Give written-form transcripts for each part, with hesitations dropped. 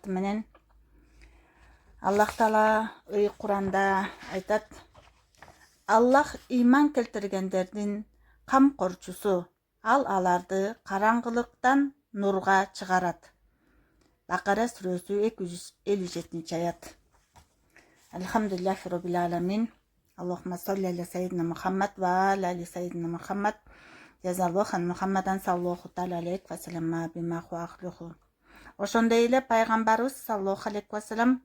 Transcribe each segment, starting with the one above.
аты менен Аллах Таала Куранда айтат: Аллах иман келтиргендердин камкорчусу, ал аларды караңгылыктан нурга чыгарат. Бакара сүрөсү 257-аят. Алхамдулиллахи роббил аламин. Аллахумма салли аля сайидина Мухаммад ва али сайидина Мухаммад. Жазаллохан Мухаммадан саллаллаху таала алейхи ва салlam бима хуахлуху. Ошондой эле пайгамбарыбыз саллаллаху алейхи ва салlam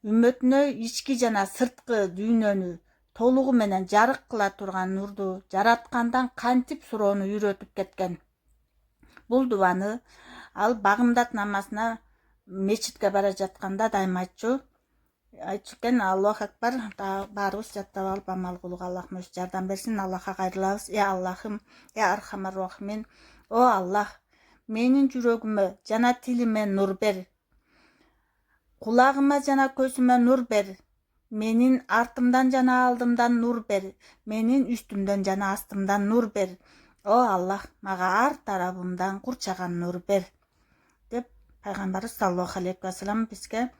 үммөтүнө ички жана сырткы дүйнөнү толугу менен жарык кыла турган нурду жараткандан кантип суроону үйрөтүп кеткен. Бул дубаны ал багымдат намазына мечитке бара жатканда дайым айтчу экен: Аллаху акбар, баарыбыз жаттап алып амал кылууга Аллах мөз жардам берсин. Аллахка кайрылабыз. Аллахым, архамар рахимин. О Аллах, менин жүрөгүмө жана тилиме нур бер. Кулагыма жана көзүмө нур бер. Менин артымдан жана алдымдан нур бер. Менин үстүмдөн жана астымдан нур бер. О Аллах, мага ар тарабымдан курчаган нур бер. Деп пайгамбарыбыз саллаллаху алейхи ва салlam бизге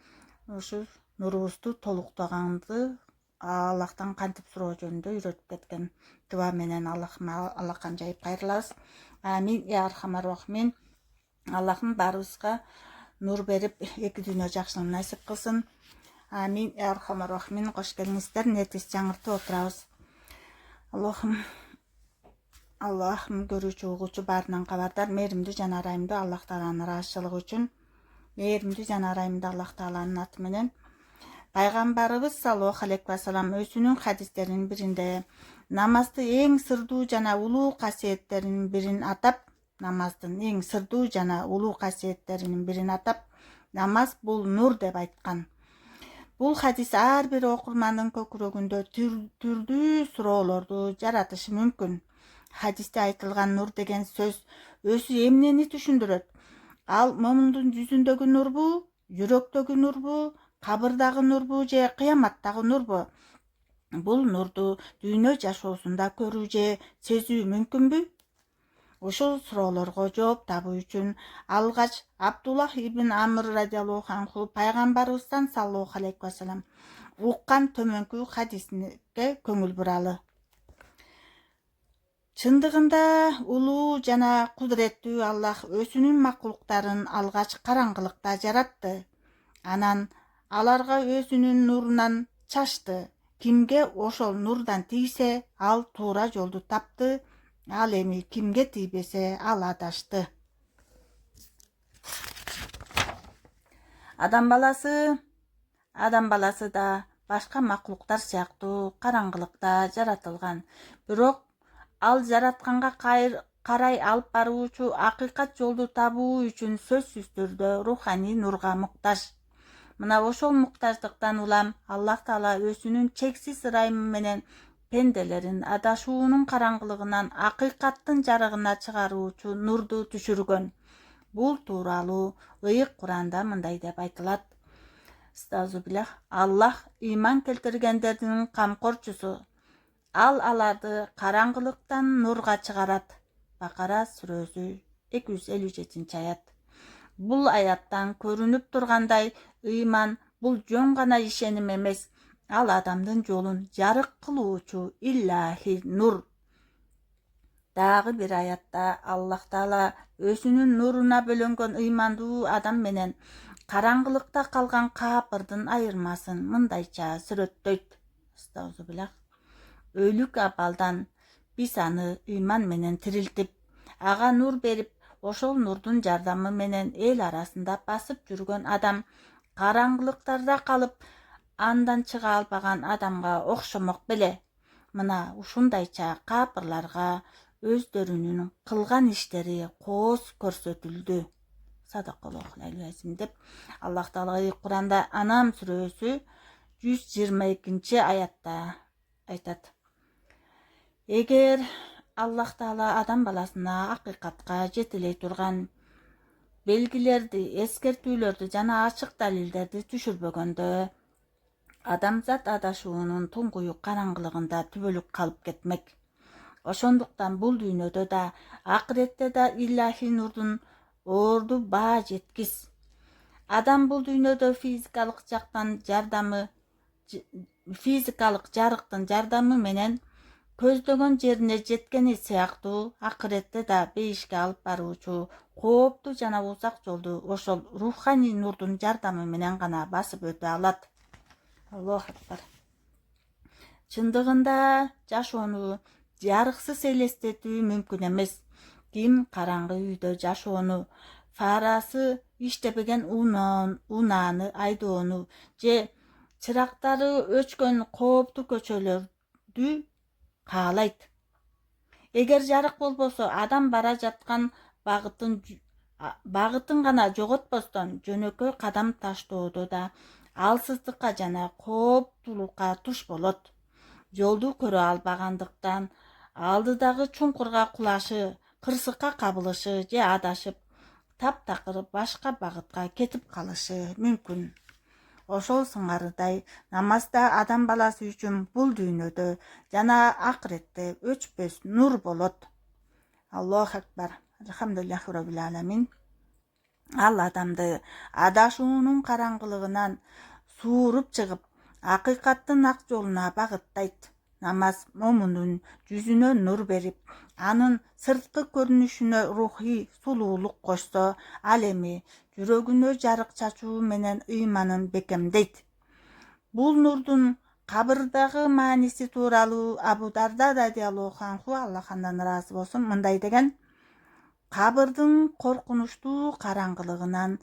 ушу нурубузду толуктаганды Аллахтан кантип суроо жөнүндө үйрөтүп кеткен. Дуа менен Аллахка жайып кайрылабыз. Амин, архамар рахимин. Аллахым баарыбызга нур берип, эки дүйнө жакшылыгын насип кылсын. Амин, архамар рахимин. Кош келиңиздер, нетибизди жаңыртып отурабыз. Аллахым көрүүчү, угуучу баарынан кабардар. Мээримдүү жана ырайымдуу Аллах Тааланын ыраазычылыгы үчүн. Мээримдүү жана ырайымдуу Аллах Тааланын аты менен. Пайгамбарыбыз саллаллаху алейхи ва салlam өзүнүн хадистеринин биринде намазды эң сырдуу жана улуу касиеттеринин бирин атап, намаз бул нур деп айткан. Бул хадис ар бир окурмандын көкүрөгүндө түрдүү суроолорду жаратышы мүмкүн. Хадисте айтылган нур деген сөз өзү эмнени түшүндүрөт? Ал момундун жүзүндөгү нурбу, жүрөктөгү нурбу, кабырдагы нурбу же кыяматтагы нурбу? Бул нурду дүйнө жашоосунда көрүү же сезүү мүмкүнбү? Ушул суроолорго жооп табуу үчүн алгач Абдуллах ибн Амр радиаллаху анху пайгамбарыбыздан саллаллаху алейхи ва салlam уккан төмөнкү хадиске көңүл буралы. Чындыгында улуу жана кудуреттүү Аллах өзүнүн макулуктарын алгач караңгылыкта жаратты. Анан аларга өзүнүн нурунан чачты. Кимге ошол нурдан тийсе, ал туура жолду тапты. Ал эми кимге тийбесе, ал адашты. Адам баласы да башка макулуктар сыяктуу караңгылыкта жаратылган. Бирок ал жаратканга карай алып баруучу акыйкат жолду табуу үчүн сөзсүз түрдө руханий нурга муктаж. Мына ошол муктаждыктан улам Аллах Таала өзүнүн чексиз ырайымы менен пенделерин адашуунун караңгылыгынан акыйкаттын жарыгына чыгаруучу нурду түшүргөн. Бул тууралуу ыйык Куранда мындай деп айтылат: Аллах иман келтиргендердин камкорчусу, ал аларды караңгылыктан нурга чыгарат. Бакара сүрөсү 257-аят. Бул аяттан көрүнүп тургандай, ыйман бул жөн гана ишеним эмес, ал адамдын жолун жарык кылуучу иллахи нур. Дагы бир аятта Аллах Таала өзүнүн нуруна бөлөнгөн ыймандуу адам менен караңгылыкта калган капырдын айырмасын мындайча сүрөттөйт. Өлүк абалдан биз аны ыйман менен тирилтип, ага нур берип, ошол нурдун жардамы менен эл арасында басып жүргөн адам караңгылыктарда калып, андан чыга албаган адамга окшомок беле. Мына ушундайча капырларга өздөрүнүн кылган иштери кооз көрсөтүлдү. Садакаллахул азим деп Аллах Таала Куранда Анам сүрөсү 122-аятта айтат. Эгер Аллах Таала адам баласына акыйкатка жетилей турган белгилерди, эскертүүлөрдү жана ачык далилдерди түшүрбөгөндө, адамзат адашуунун туңгуюк караңгылыгында түбөлүк калып кетмек. Ошондуктан бул дүйнөдө да, акыретте да иллахи нурдун орду баа жеткис. Адам бул дүйнөдө физикалык жарыктын жардамы менен көздөгөн жерине жеткени сыяктуу, акыретте да бейишке алып баруучу кооптуу жана узак жолду ошол руханий нурдун жардамы менен гана басып өтө алат. Аллаху акбар. Чындыгында жашоону жарыксыз элестетүү мүмкүн эмес. Ким караңгы үйдө жашоону, фарасы иштебеген унааны айдоону же чырактары өчкөн кооптуу көчөлөрдү каалайт? Эгер жарык болбосо, адам бара жаткан багытын гана жоготпостон жөнөкөй кадам таштоодо да алсыздыкка жана кооптуулукка туш болот. Жолду көрө албагандыктан алдыдагы чуңкурга кулашы, кырсыкка кабылышы же адашып, таптакыр башка багытка кетип калышы мүмкүн. Ошол сыңарыдай намазда адам баласы үчүн бул дүйнөдө жана акыретте өчпөс нур болот. Аллаху акбар. Алхамдулиллахи роббил аламин. Ал адамды адашуунун караңгылыгынан сууруп чыгып, акыйкаттын ак жолуна багыттайт. Намаз момундун жүзүнө нур берип, анын сырткы көрүнүшүнө рухий сулуулук кошсо, ал эми жүрөгүнө жарык чачуу менен ыйманын бекемдейт. Бул нурдун кабырдагы мааниси тууралуу Абу Дарда радиаллаху анху, Аллах андан ыраазы болсун, мындай деген: кабырдын коркунучтуу караңгылыгынан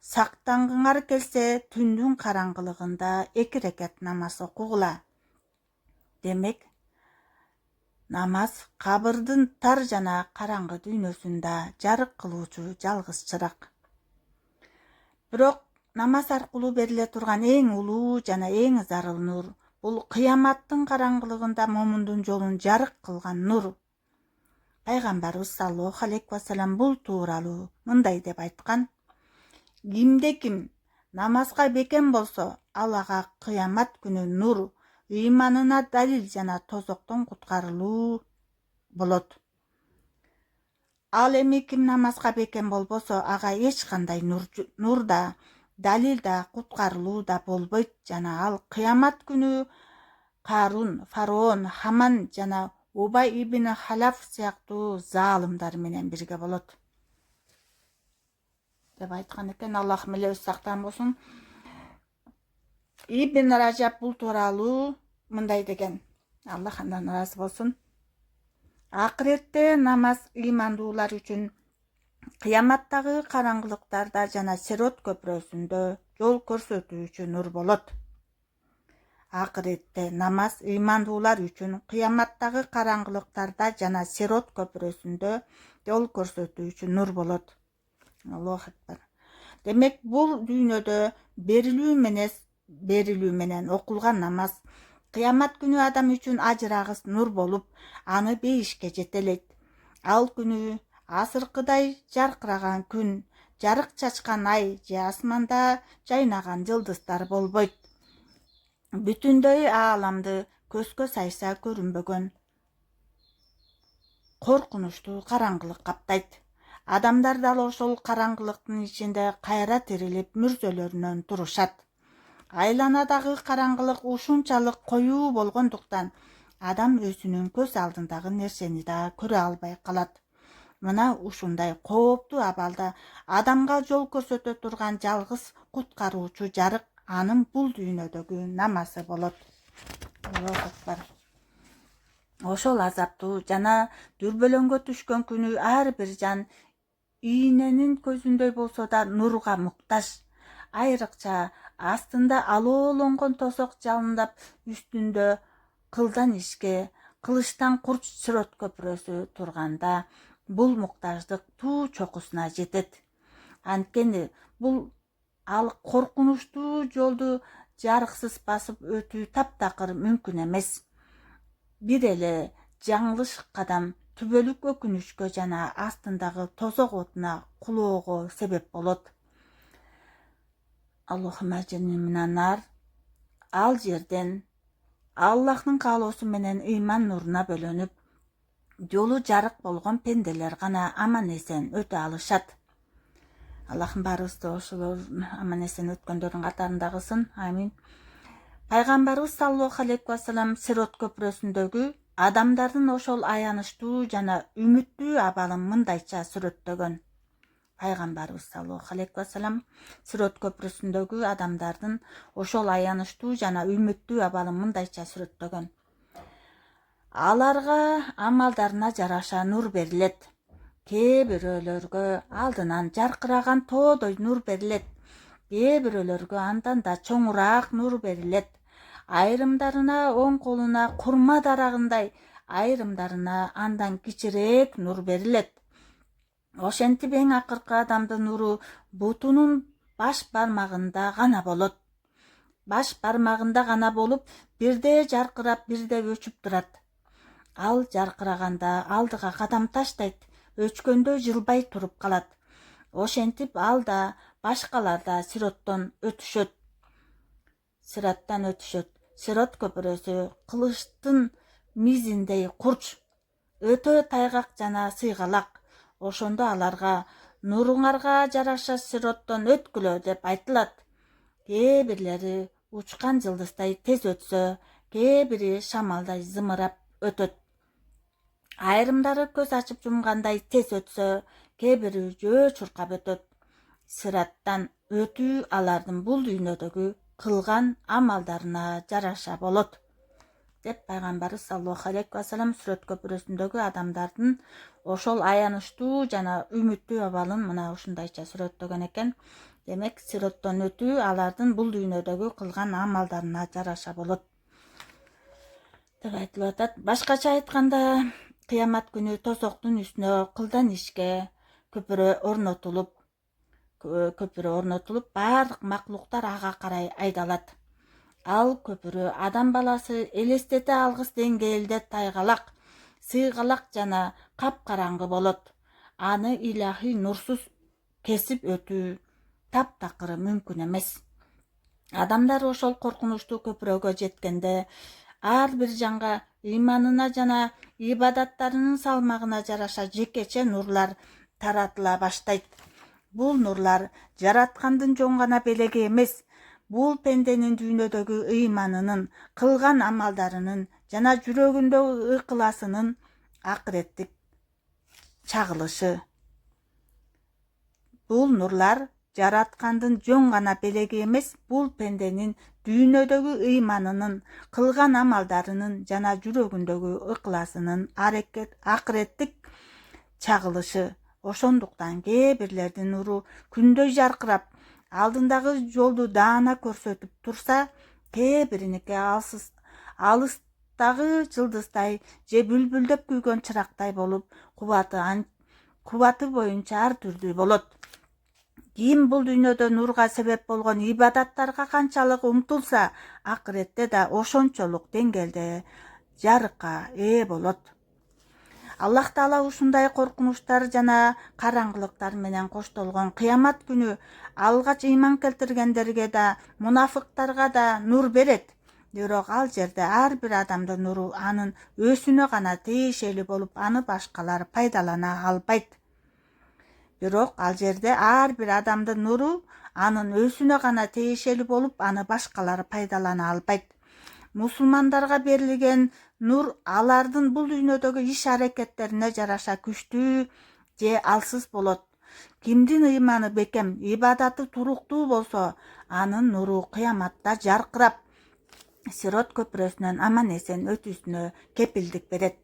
сактангыңар келсе, түндүн караңгылыгында 2 рекат намаз окугула. Демек, намаз кабырдын тар жана караңгы дүйнөсүндө жарык кылуучу жалгыз чырак. Бирок намаз аркылуу бериле турган эң улуу жана эң зарыл нур бул кыяматтын караңгылыгында момундун жолун жарык кылган нур. Пайгамбарыбыз саллаллаху алейхи вассалам бул тууралуу мындай деп айткан: кимде-ким намазга бекем болсо, ал ага кыямат күнү нур, ыйманына далил жана тозоктон куткарылуу болот. Ал эми ким намазга бекем болбосо, ага эч кандай нур да, далил да, куткарылуу да болбойт жана ал кыямат күнү Карун, Фараон, Хаман жана Убай ибн Халаф сыяктуу заалымдар менен бирге болот деп айткан экен. Аллах милебиз сактан болсун. Ибн Ражаб бул тууралуу мындай деген. Аллах андан ыраазы болсун. Акыретте намаз ыймандуулар үчүн кыяматтагы караңгылыктарда жана Сирот көпүрөсүндө жол көрсөтүүчү нур болот. Акыретте намаз ыймандуулар үчүн кыяматтагы караңгылыктарда жана Сирот көпүрөсүндө жол көрсөтүүчү нур болот. Аллаху акбар. Демек, бул дүйнөдө берилүү менен окулган намаз кыямат күнү адам үчүн ажырагыс нур болуп, аны бейишке жетелейт. Ал күнү асыркыдай жаркыраган күн, жарык чачкан ай же асманда жайнаган жылдыздар болбойт. Бүтүндөй ааламды көзгө сайса көрүнбөгөн коркунучтуу караңгылык каптайт. Адамдар дал ошол караңгылыктын ичинде кайра тирилип мүрзөлөрүнөн турушат. Айланадагы караңгылык ушунчалык коюу болгондуктан адам өзүнүн көз алдындагы нерсени да көрө албай калат. Мына ушундай кооптуу абалда адамга жол көрсөтө турган жалгыз куткаруучу жарык анын бул дүйнөдөгү намазы болот. Ошол азаптуу жана дүрбөлөңгө түшкөн күнү ар бир жан ийненин көзүндөй болсо да нурга муктаж. Айрыкча астында алоолонгон тосок жалындап, үстүндө кылдан ишке, кылычтан курч Сирот көпүрөсү турганда бул муктаждык туу чокусуна жетет. Анткени бул ал коркунучтуу жолду жарыксыз басып өтүү таптакыр мүмкүн эмес. Бир эле жаңылыш кадам түбөлүк өкүнүчкө жана астындагы тозок отуна кулоого себеп болот. Аллахумма ажирни минан нар. Ал жерден Аллахтын каалоосу менен ыйман нуруна бөлөнүп, жолу жарык болгон пенделер гана аман эсен өтө алышат. Аллахым баарыбызды ошолор аман эсен өткөндөрдүн катарында кылсын. Амин. Пайгамбарыбыз саллаллаху алейхи вассалам Сирот көпүрөсүндөгү адамдардын ошол аянычтуу жана үмүттүү абалын мындайча сүрөттөгөн. Пайгамбарыбыз саллаллаху алейхи вассалам Сирот көпүрөсүндөгү адамдардын ошол аянычтуу жана үмүттүү абалын мындайча сүрөттөгөн. Аларга амалдарына жараша нур берилет. Кээ бирөөлөргө алдынан жаркыраган тоодой нур берилет. Кээ бирөөлөргө андан да чоңураак нур берилет. Айрымдарына оң колуна курма дарагындай, айрымдарына андан кичирэк нур берилет. Ошентип эң акыркы адамдын нуру бутунун баш бармагында гана болот. Баш бармагында гана болуп, бирде жаркырап, бирде өчүп турат. Ал жаркыраганда алдыга кадам таштайт, өчкөндө жылбай туруп калат. Ошентип ал да башкалар да сироттан өтүшөт. Сирот көпүрөсү кылычтын мизиндей курч, өтө тайгак жана сыйгалак. Ошондо аларга нуруңарга жараша сироттон өткүлө деп айтылат. Кээ бирлери учкан жылдыздай тез өтсө, кээ бири шамалдай зымырап өтөт. Айрымдары көз ачып жумгандай тез өтсө, кээ бири жөө чуркап өтөт. Сираттан өтүү алардын бул дүйнөдөгү кылган амалдарына жараша болот деп пайгамбарыбыз саллаллаху алейхи вассалам Сирот көпүрөсүндөгү адамдардын ошол аянычтуу жана үмүттүү абалын мына ушундайча сүрөттөгөн экен. Демек, сироттон өтүү алардын бул дүйнөдөгү кылган амалдарына жараша болот деп айтылып атат. Башкача айтканда, кыямат күнү тозоктун үстүнө кылдан ишке көпүрө орнотулуп, баардык маклуктар ага карай айдалат. Ал көпүрө адам баласы элестете алгыс деңгээлде тайгалак, сыйгалак жана капкараңгы болот. Аны илахи нурсуз кесип өтүү таптакыры мүмкүн эмес. Адамдар ошол коркунучтуу көпүрөгө жеткенде, ар бир жанга ыйманына жана ибадаттарынын салмагына жараша жекече нурлар таратыла баштайт. Бул нурлар жараткандын жөн гана белеги эмес, бул пенденин дүйнөдөгү ыйманынын, кылган амалдарынын жана жүрөгүндөгү ыкыласынын акыреттик чагылышы. Бул нурлар жараткандын жөн гана белеги эмес, бул пенденин дүйнөдөгү ыйманынын, кылган амалдарынын жана жүрөгүндөгү ыкыласынын акыреттик чагылышы. Ошондуктан кээ бирлердин нуру күндөй жаркырап, алдындагы жолду даана көрсөтүп турса, кээ бириники алыстагы жылдыздай же бүлбүлдөп күйгөн чырактай болуп, кубаты боюнча ар түрдүү болот. Ким бул дүйнөдө нурга себеп болгон ибадаттарга канчалык умтулса, акыретте да ошончолук деңгээлде жарыкка ээ болот. Аллах Таала ушундай коркунучтар жана караңгылыктар менен коштолгон кыямат күнү алгач ыйман келтиргендерге да, мунафыктарга да нур берет. Бирок ал жерде ар бир адамдын нуру анын өзүнө гана тиешелүү болуп, аны башкалар пайдалана албайт. Бирок ал жерде ар бир адамдын нуру анын өзүнө гана тиешелүү болуп, аны башкалар пайдалана албайт. Мусулмандарга берилген нур алардын бул дүйнөдөгү иш-аракеттерине жараша күчтүү же алсыз болот. Кимдин ыйманы бекем, ибадаты туруктуу болсо, анын нуру кыяматта жаркырап, Сирот көпүрөсүнөн аман эсен өтүүсүнө кепилдик берет.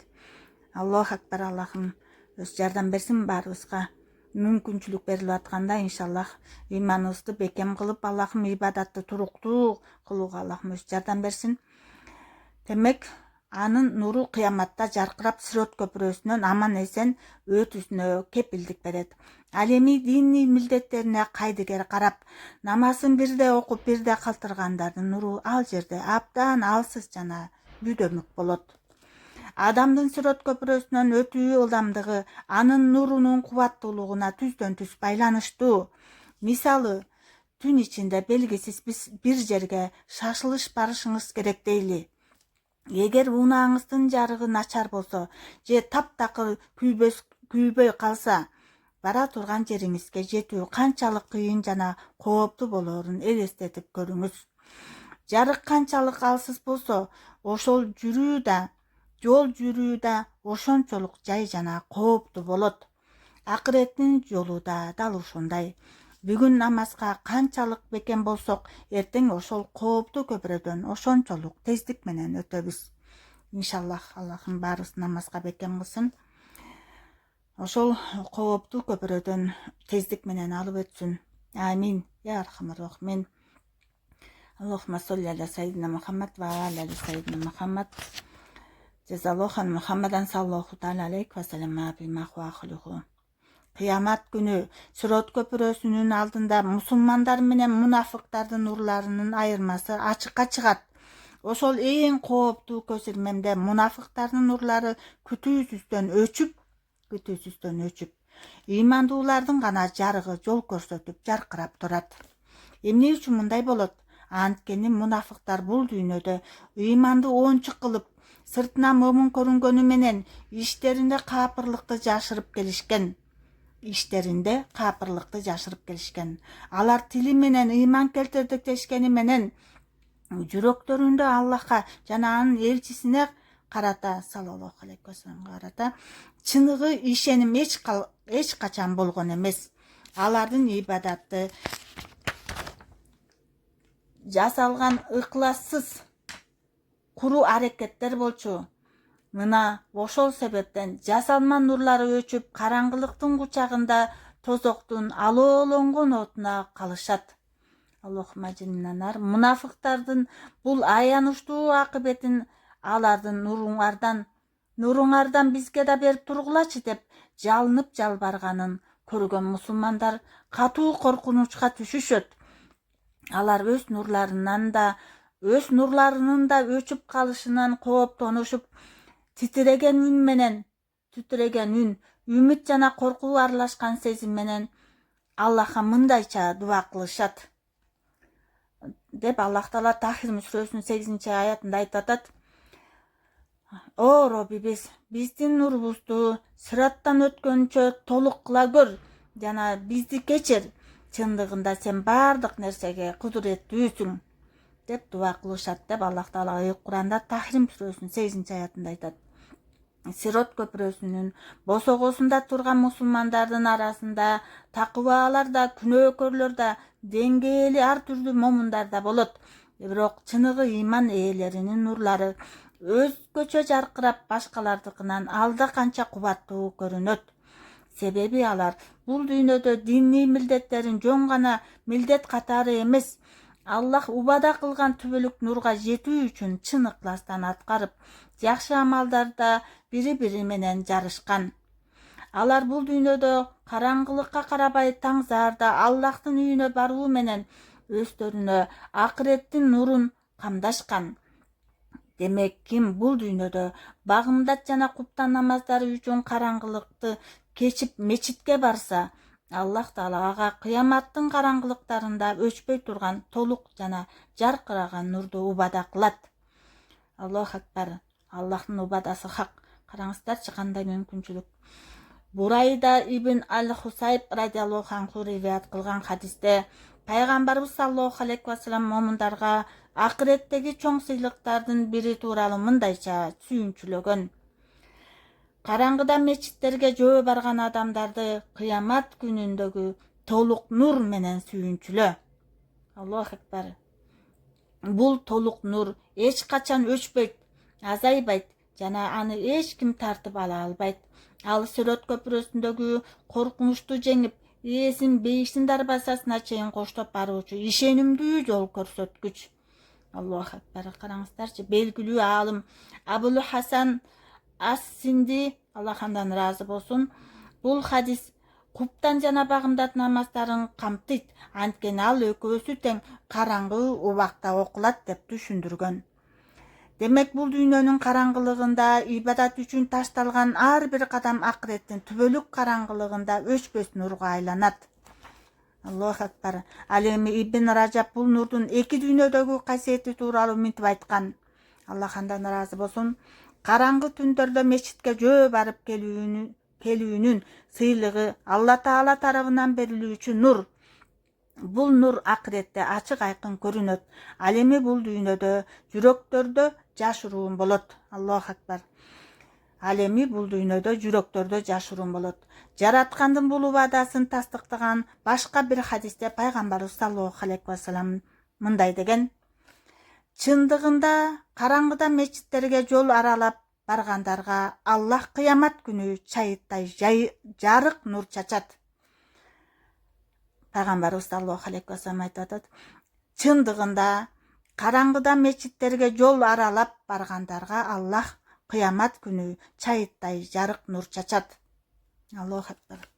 Аллаху акбар, Аллахым өз жардам берсин баарыбызга. Мүмкүнчүлүк берилип атканда иншаллах ыйманыбызды бекем кылып, Аллахым ибадатты туруктуу кылууга Аллахым өз жардам берсин. Демек, анын нуру кыяматта жаркырап, Сирот көпүрөсүнөн аман эсен өтүүсүнө кепилдик берет. Ал эми диний милдеттерине кайдыгер карап, намазын бирде окуп, бирде калтыргандардын нуру ал жерде абдан алсыз жана бүдөмүк болот. Адамдын Сирот көпүрөсүнөн өтүү ылдамдыгы анын нурунун кубаттуулугуна түздөн түз байланыштуу. Мисалы, түн ичинде белгисиз бир жерге шашылыш барышыңыз керек дейли. Эгер унааңыздын жарыгы начар болсо же таптакыр күйбөй калса, бара турган жериңизге жетүү канчалык кыйын жана кооптуу болоорун элестетип көрүңүз. Жарык канчалык алсыз болсо, ошол жол жүрүү да ошончолук жай жана кооптуу болот. Акыреттин жолу да дал ушундай. Бүгүн намазга канчалык бекем болсок, эртең ошол кооптуу көпүрөдөн ошончолук тездик менен өтөбүз. Иншаллах, Аллахым баарыбызды намазга бекем кылсын. Ошол кооптуу көпүрөдөн тездик менен алып өтсүн. Амин. Я архамар рахимин. Аллахумма солли аля сайидина Мухаммад ва аля сайидина Мухаммад. Жазаллаху Мухаммадан саллаллаху таала алейхи ва саллама бима хуахлуху. Кыямат күнү Сирот көпүрөсүнүн алдында мусулмандар менен мунафыктардын нурларынын айырмасы ачыкка чыгат. Ошол эң кооптуу көз ирмемде мунафыктардын нурлары күтүүсүздөн өчүп, ыймандуулардын гана жарыгы жол көрсөтүп жаркырап турат. Эмне үчүн мындай болот? Анткени мунафыктар бул дүйнөдө ыйманды оончук кылып, сыртынан момун көрүнгөнү менен иштеринде капырлыкты жашырып келишкен. Алар тили менен ыйман келтирдик дешкени менен жүрөктөрүндө Аллахка жана анын элчисине карата, саллаллаху алейхи ва салламга карата чыныгы ишеним эч качан болгон эмес. Алардын ибадаты жасалган ыклассыз куру аракеттер болчу. Мына ошол себептен жасалма нурлары өчүп, караңгылыктын кучагында тозоктун алоолонгон отуна калышат. Аллахумма жиннанар. Мунафыктардын бул аянычтуу акыбетин алардын нуруңардан бизге да берип тургулачы деп жалынып жалбарганын көргөн мусулмандар катуу коркунучка түшүшөт. Алар өз нурларынын да өчүп калышынан кооптонушуп, титреген үн, үмүт жана коркуу аралашкан сезим менен Аллахка мындайча дуа кылышат. Деп Аллах Таала Тахрим сүрөсүнүн 8-аятында айтып атат. О Роббибиз, биздин нурубузду сыраттан өткөнчө толук кыла көр жана бизди кечир. Чындыгында сен бардык нерсеге кудуреттүүсүң деп дуа кылышат деп Аллах Таала Куранда Тахрим сүрөсүнүн 8-аятында айтат. Сирот көпүрөсүнүн босогосунда турган мусулмандардын арасында такыбаалар да, күнөөкөрлөр да, деңгээли ар түрдүү момундар да болот. Бирок чыныгы ыйман ээлеринин нурлары өзгөчө жаркырап, башкалардыкынан алда канча кубаттуу көрүнөт. Себеби алар бул дүйнөдө диний милдеттерин жөн гана милдет катары эмес, Аллах убада кылган түбөлүк нурга жетүү үчүн чын ыкластан аткарып, жакшы амалдарда бири-бири менен жарышкан. Алар бул дүйнөдө караңгылыкка карабай таңзаарда Аллахтын үйүнө баруу менен өздөрүнө акыреттин нурун камдашкан. Демек, ким бул дүйнөдө багымдат жана куптан намаздары үчүн караңгылыкты кечип мечитке барса, Аллах Таала ага кыяматтын караңгылыктарында өчпөй турган толук жана жаркыраган нурду убада кылат. Аллаху акбар. Аллахтын убадасы хак. Караңыздарчы кандай мүмкүнчүлүк. Бурайда ибн Ал-Хусайб радиаллаху анху риваят кылган хадисте Пайгамбарыбыз саллаллаху алейхи ва саллям момундарга акыреттеги чоң сыйлыктардын бири тууралуу мындайча сүйүнчүлөгөн. Караңгыда мечиттерге жөө барган адамдарды кыямат күнүндөгү толук нур менен сүйүнчүлө. Аллаху акбар. Бул толук нур эч качан өчпөйт, азайбайт жана аны эч ким тартып ала албайт. Ал Сирот көпүрөсүндөгү коркунучту жеңип, ээсин бейиштин дарбазасына чейин коштоп баруучу ишенимдүү жол көрсөткүч. Аллаху акбар. Караңыздарчы, белгилүү аалым Абул Хасан Ас-Синди, Аллах андан ыраазы болсун, бул хадис куптан жана багымдат намаздарын камтыйт, анткени ал экөөсү тең караңгы убакта окулат деп түшүндүргөн. Демек, бул дүйнөнүн караңгылыгында ибадат үчүн ташталган ар бир кадам акыреттин түбөлүк караңгылыгында өчпөс нурга айланат. Аллаху акбар. Ал эми Ибн Ражаб бул нурдун эки дүйнөдөгү касиети тууралуу мынтип айткан. Аллах андан ыраазы болсун. Караңгы түндөрдө мечитке жөө барып келүүнү келүүнүн сыйлыгы Алла Таала тарабынан берилүүчү нур. Бул нур акыретте ачык айкын көрүнөт. Ал эми бул дүйнөдө жүрөктөрдө жашыруун болот. Аллаху акбар. Ал эми бул дүйнөдө жүрөктөрдө жашыруун болот. Жараткандын бул убадасын тастыктаган башка бир хадисте пайгамбарыбыз саллаллаху алейхи вассалам мындай деген: чындыгында караңгыда мечиттерге жол аралап баргандарга Аллах кыямат күнү чайыттай жарык нур чачат. Пайгамбарыбыз саллаллаху алейхи вассалам айтып атат: чындыгында караңгыда мечиттерге жол аралап баргандарга Аллах кыямат күнү чайыттай жарык нур чачат. Аллаху акбар.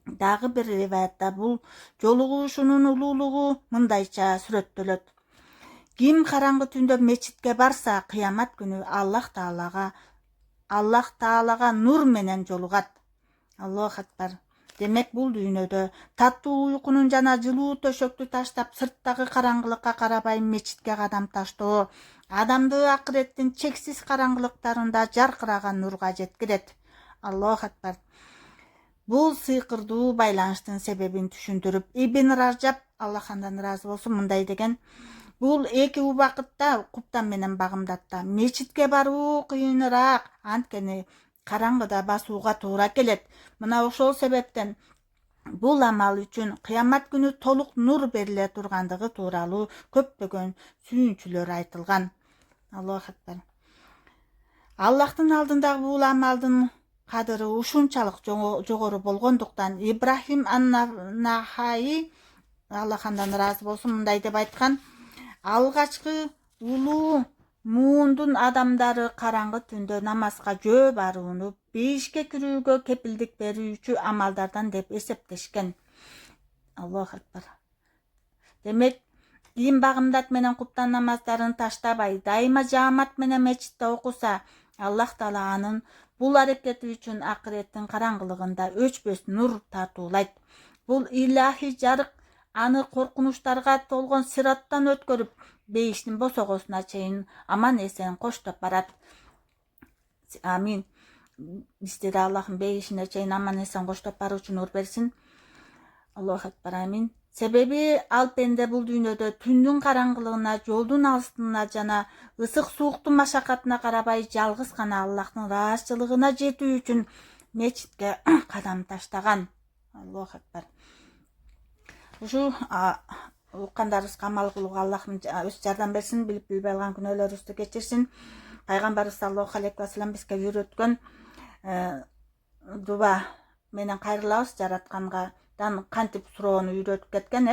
Дагы бир риваятта бул жолугушуунун улуулугу мындайча сүрөттөлөт: ким караңгы түндө мечитке барса, кыямат күнү Аллах Таалага нур менен жолугат. Аллаху акбар. Демек бул дүйнөдө таттуу уйкунун жана жылуу төшөктү таштап, сырттагы караңгылыкка карабай мечитке кадам таштоо адамды акыреттин чексиз караңгылыктарында жаркыраган нурга жеткирет. Аллаху акбар. Бул сыйкырдуу байланыштын себебин түшүндүрүп, Ибн Ражаб, Аллах андан ыраазы болсун, мындай деген: бул эки убакытта, куптан менен багымдатта, мечитке баруу кыйыныраак, анткени караңгыда басууга туура келет. Мына ошол себептен бул амал үчүн кыямат күнү толук нур бериле тургандыгы тууралуу көптөгөн сүйүнчүлөр айтылган. Аллаху акбар. Аллахтын алдындагы бул амалдын кадыры ушунчалык жогору болгондуктан Ибрахим ан-Нахаи, Аллах андан ыраазы болсун, мындай деп айткан: алгачкы улуу муундун адамдары караңгы түндө намазга жөө барууну бейишке кирүүгө кепилдик берүүчү амалдардан деп эсептешкен. Аллаху акбар. Демек, ким багымдат менен куптан намаздарын таштабай, дайыма жаамат менен мечитте окуса, Аллах Таала анын бул аракети үчүн акыреттин караңгылыгында өчпөс нур тартуулайт. Бул илахи жарык аны коркунучтарга толгон сираттан өткөрүп, бейиштин босогосуна чейин аман эсен коштоп барат. Амин. Бизди да Аллахын бейишине чейин аман эсен коштоп баруучу нур берсин. Аллаху акбар. Амин. Себеби ал пенде бул дүйнөдө түндүн караңгылыгына, жолдун алыстыгына жана ысык сууктун машакатына карабай жалгыз гана Аллахтын ыраазычылыгына жетүү үчүн мечитке кадам таштаган. Аллаху акбар. Ушу уккандарыбызга амал кылууга Аллахым өз жардам берсин, билип билбей калган күнөөлөрүбүздү кечирсин. Пайгамбарыбыз саллаллаху алейхи вассалам бизге үйрөткөн дуба менен кайрылабыз, жараткангадан кантип суроону үйрөтүп кеткен,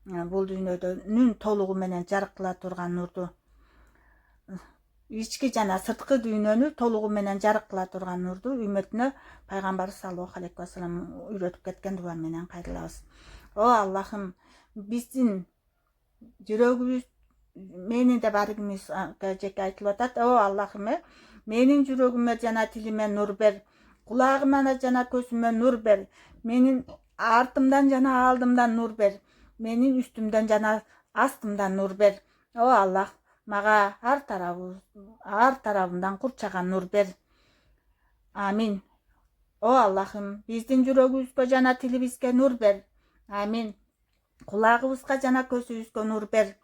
бул дүйнөдөнүн толугу менен жаркыла турган нурду, ички жана сырткы дүйнөнү толугу менен жаркыла турган нурду үмөтүнө пайгамбарыбыз саллаллаху алейхи вассалам үйрөтүп кеткен дуба менен кайрылабыз. О Аллахым, биздин жүрөгүбүз, менин де барыгыбызга жеке айтылып атат: о Аллахым, менин жүрөгүмө жана тилиме нур бер, кулагыма жана көзүмө нур бер, менин артымдан жана алдымдан нур бер, менин үстүмдөн жана астымдан нур бер. О Аллах, мага ар тарабымдан курчаган нур бер. Амин. О Аллахым, биздин жүрөгүбүзгө жана тилибизге нур бер. Амин. Кулагыбызга жана көзүбүзгө нур бер.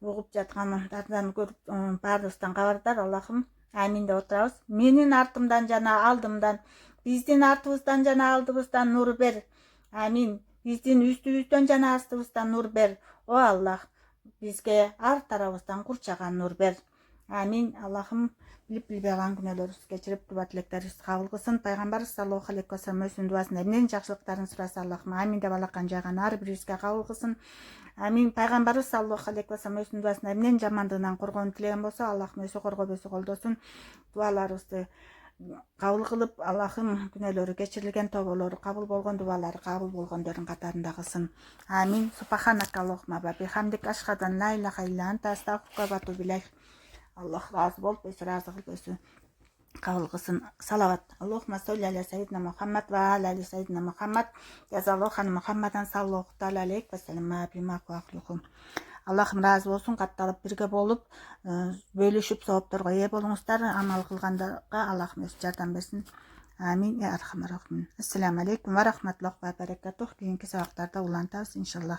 Угуп жаткандардан көрүп баарыбыздан кабардар. Аллахым, амин деп отурабыз. Менин артымдан жана алдымдан, биздин артыбыздан жана алдыбыздан нур бер. Амин. Биздин үстүбүздөн жана астыбыздан нур бер. О Аллах, бизге ар тарабыбыздан курчаган нур бер. Амин. Аллахым, билип билбей калган күнөөлөрүбүздү кечирип, дуба тилектерибизди кабыл кылсын. Пайгамбарыбыз саллаллаху алейхи вассалам өзүнүн дубасында эмненин жакшылыктарын сураса, Аллахым амин деп алакан жайган ар бирибизге кабыл кылсын. Амин. Пайгамбарыбыз саллаллаху алейхи вассалам өзүнүн дубасында эмненин жамандыгынан коргоону тилеген болсо, Аллахым өзү коргоп, өзү колдосун. Дубаларыбызды кабыл кылып, Аллахым күнөөлөрү кечирилген, тоболору кабыл болгон, дубалары кабыл болгондордун катарында кылсын. Амин. Субханака Аллахумма ва бихамдик, ашхаду ан ла илаха илля анта, астагфирука ва атубу илейк. Аллах разы болуп, өзү разы кылып, өзү кабыл кылсын. Салават. Аллахумма солли аля сайидина Мухаммад ва аля али сайидина Мухаммад. Язаллаху ан Мухаммадан саллаллаху алейхи ва саллям бима куахлухум. Аллахым разы болсун, катталып бирге болуп, бөлүшүп соопторго ээ болуңуздар. Амал кылгандарга Аллахым өз жардам берсин. Amin ya arhamar rahimin. Assalamu alaikum va rahmatullohi va barakatuh. Keyingi savatlarda ulantamiz inshaalloh.